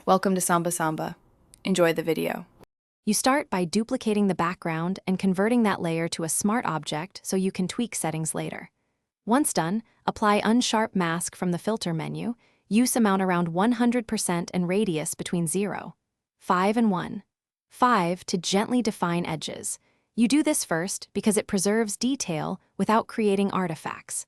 Welcome to Samba Samba. Enjoy the video. You start by duplicating the background and converting that layer to a smart object so you can tweak settings later. Once done, apply Unsharp Mask from the Filter menu, use amount around 100% and radius between 0, 5 and 1. 5 to gently define edges. You do this first because it preserves detail without creating artifacts.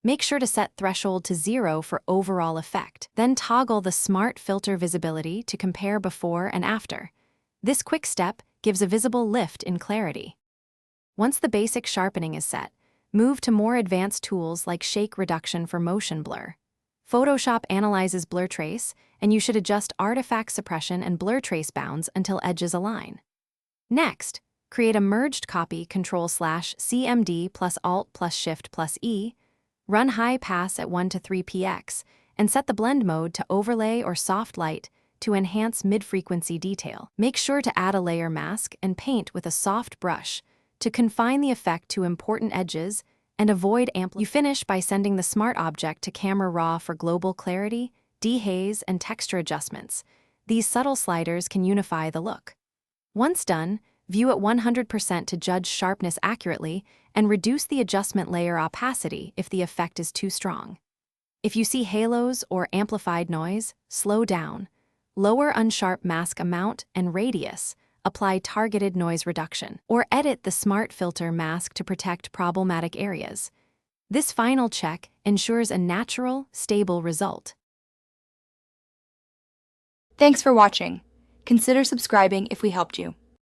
Make sure to set threshold to 0 for overall effect. Then toggle the Smart Filter visibility to compare before and after. This quick step gives a visible lift in clarity. Once the basic sharpening is set, move to more advanced tools like shake reduction for motion blur. Photoshop analyzes blur trace, and you should adjust artifact suppression and blur trace bounds until edges align. Next, create a merged copy Ctrl/CMD plus Alt plus Shift plus E, run high pass at 1 to 3 px, and set the blend mode to overlay or soft light to enhance mid-frequency detail. Make sure to add a layer mask and paint with a soft brush to confine the effect to important edges and avoid amplifying. You finish by sending the smart object to Camera Raw for global clarity, dehaze, and texture adjustments. These subtle sliders can unify the look. Once done, view at 100% to judge sharpness accurately and reduce the adjustment layer opacity if the effect is too strong. If you see halos or amplified noise, slow down. Lower Unsharp Mask amount and radius, apply targeted noise reduction, or edit the Smart Filter mask to protect problematic areas. This final check ensures a natural, stable result. Thanks for watching. Consider subscribing if we helped you.